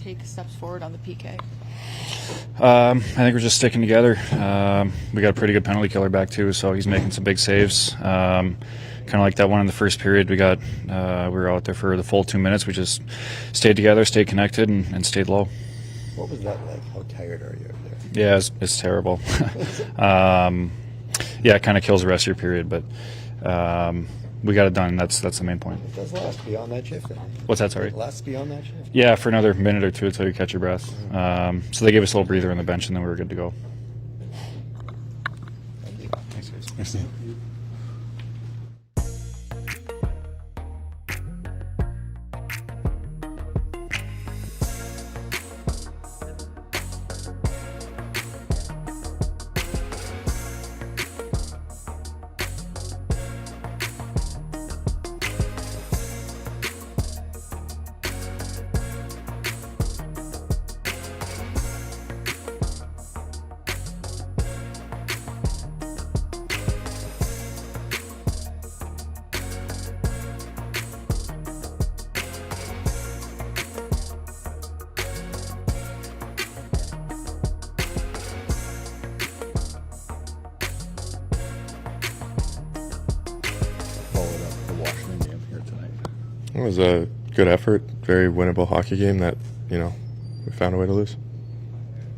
take steps forward on the PK? I think we're just sticking together. We got a pretty good penalty killer back too, so he's making some big saves. Kind of like that one in the first period. We were out there for the full 2 minutes. We just stayed together, stayed connected, and stayed low. What was that like? How tired are you out there? Yeah, it's terrible. Yeah, it kind of kills the rest of your period, but we got it done. That's the main point. It does last beyond that shift, then. What's that, sorry? It lasts beyond that shift? Yeah, for another minute or two until you catch your breath. So they gave us a little breather on the bench, and then we were good to go. Thank you. Thanks, guys. Merci. It was a good effort, very winnable hockey game that, we found a way to lose.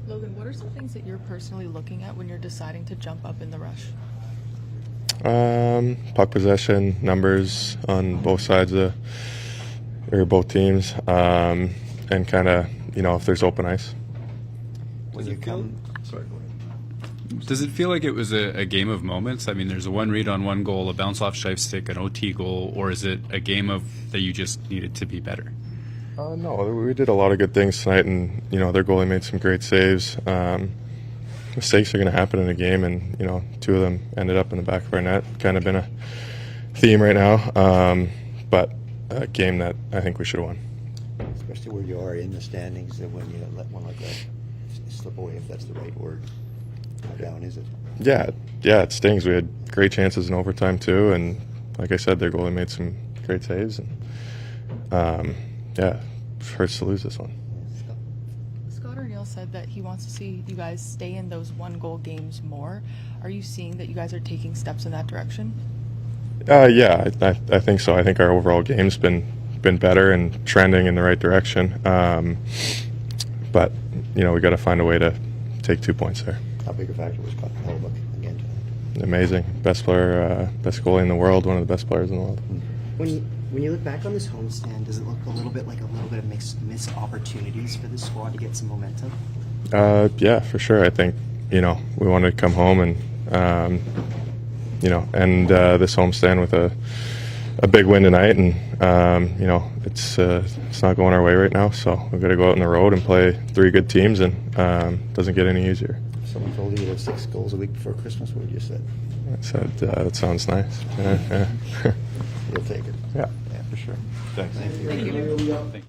Logan, what are some things that you're personally looking at when you're deciding to jump up in the rush? Puck possession, numbers on both sides or both teams, and kind of, if there's open ice. When you come... Sorry, go ahead. Does it feel like it was a game of moments? I mean, there's a one read on one goal, a bounce off shift stick, an OT goal, or is it a game of that you just needed to be better? No, we did a lot of good things tonight, and their goalie made some great saves. Mistakes are going to happen in a game, and two of them ended up in the back of our net. Kind of been a theme right now, but a game that I think we should have won. Especially where you are in the standings, that when you let one like that slip away, if that's the right word. How down is it? Yeah, it stings. We had great chances in overtime too, and like I said, their goalie made some great saves, and it hurts to lose this one. Scott Arniel said that he wants to see you guys stay in those one-goal games more. Are you seeing that you guys are taking steps in that direction? Yeah, I think so. I think our overall game's been better and trending in the right direction. But we got to find a way to take 2 points there. How big a factor was Scott Arniel again tonight? Amazing, best player, best goalie in the world, one of the best players in the world. When you look back on this homestand, does it look a little bit of missed opportunities for the squad to get some momentum? Yeah, for sure. I think we wanted to come home and end this homestand with a big win tonight, and it's not going our way right now. So we've got to go out on the road and play 3 good teams, and doesn't get any easier. If someone told you you had 6 goals a week before Christmas, what would you say? I said that sounds nice. Yeah. You'll take it. Yeah, for sure. Thanks. Thank you. Thank you. Thank you.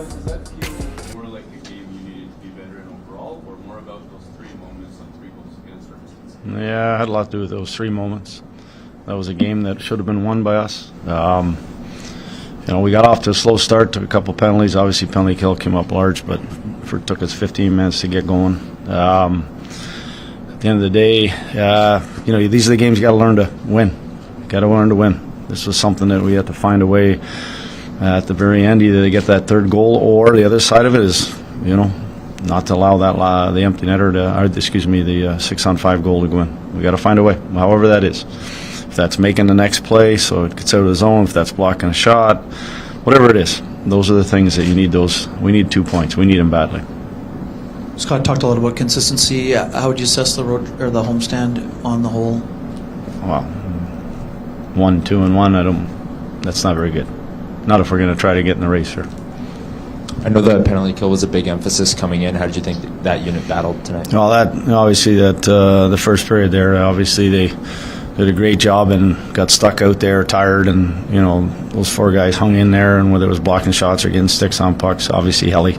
Does that feel more like a game you needed to be better in overall, or more about those 3 moments on 3 goals against Argentina? Yeah, it had a lot to do with those 3 moments. That was a game that should have been won by us. We got off to a slow start, took a couple penalties. Obviously, penalty kill came up large, but it took us 15 minutes to get going. At the end of the day, these are the games you got to learn to win. Got to learn to win. This was something that we had to find a way at the very end, either to get that 3rd goal, or the other side of it is, not to allow that the empty netter the 6-on-5 goal to go in. We got to find a way, however that is. If that's making the next play so it gets out of the zone, if that's blocking a shot, whatever it is, those are the things that you need. We need 2 points. We need them badly. Scott talked a lot about consistency. How would you assess the road or the homestand on the whole? Well, 1, 2, and 1. That's not very good. Not if we're going to try to get in the race here. I know the penalty kill was a big emphasis coming in. How did you think that unit battled tonight? Well, the first period there, obviously they did a great job and got stuck out there, tired, and those 4 guys hung in there, and whether it was blocking shots or getting sticks on pucks, obviously Helly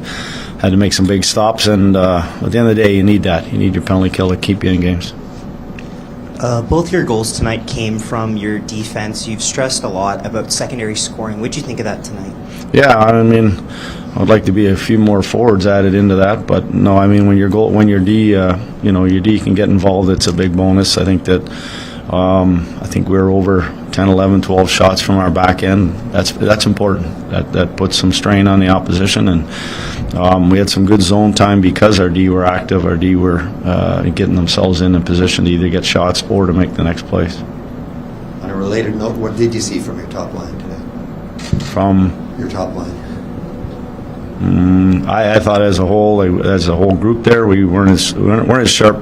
had to make some big stops, and at the end of the day, you need that. You need your penalty kill to keep you in games. Both your goals tonight came from your defense. You've stressed a lot about secondary scoring. What did you think of that tonight? Yeah, I'd like to be a few more forwards added into that, but no, when your D, your D can get involved, it's a big bonus. I think that we're over 10, 11, 12 shots from our back end. That's important. That puts some strain on the opposition, and we had some good zone time because our D were active. Our D were getting themselves in a position to either get shots or to make the next plays. On a related note, what did you see from your top line today? From your top line? I thought as a whole group there, we weren't as sharp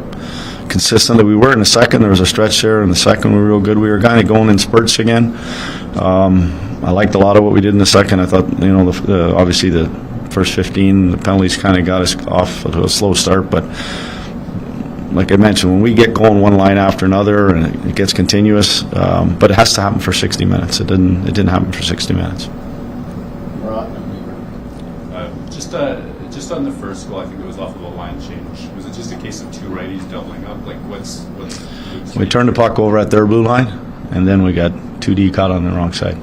consistently. We were in the second. There was a stretch there in the second. We were real good. We were kind of going in spurts again. I liked a lot of what we did in the second. I thought, obviously the first 15, the penalties kind of got us off to a slow start. But like I mentioned, when we get going one line after another and it gets continuous, but it has to happen for 60 minutes. It didn't happen for 60 minutes. Just on the first goal, I think it was off of a line change. Was it just a case of 2 righties doubling up? Like, what's we turned the puck over at their blue line, and then we got 2D caught on the wrong side.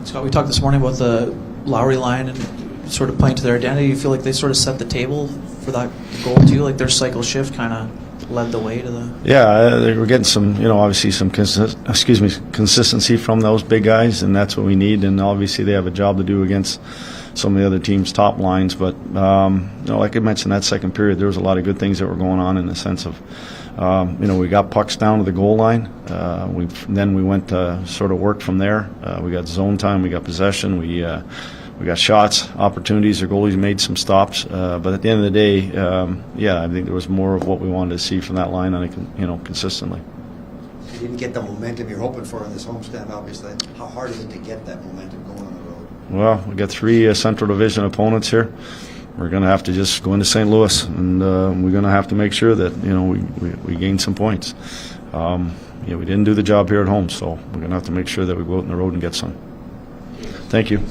Scott, we talked this morning about the Lowry line and sort of playing to their identity. You feel like they sort of set the table for that goal too? Like their cycle shift kind of led the way to the... Yeah, they were getting some, obviously some consistency from those big guys, and that's what we need. And obviously they have a job to do against some of the other teams' top lines. But, like I mentioned, that second period, there was a lot of good things that were going on in the sense of, we got pucks down to the goal line. Then we went to sort of work from there. We got zone time, we got possession, we got shots, opportunities. Our goalies made some stops. But at the end of the day, I think there was more of what we wanted to see from that line, consistently. You didn't get the momentum you're hoping for in this homestand, obviously. How hard is it to get that momentum going on the road? Well, we got 3 Central Division opponents here. We're going to have to just go into St. Louis, and we're going to have to make sure that we gain some points. We didn't do the job here at home, so we're going to have to make sure that we go out on the road and get some. Thank you.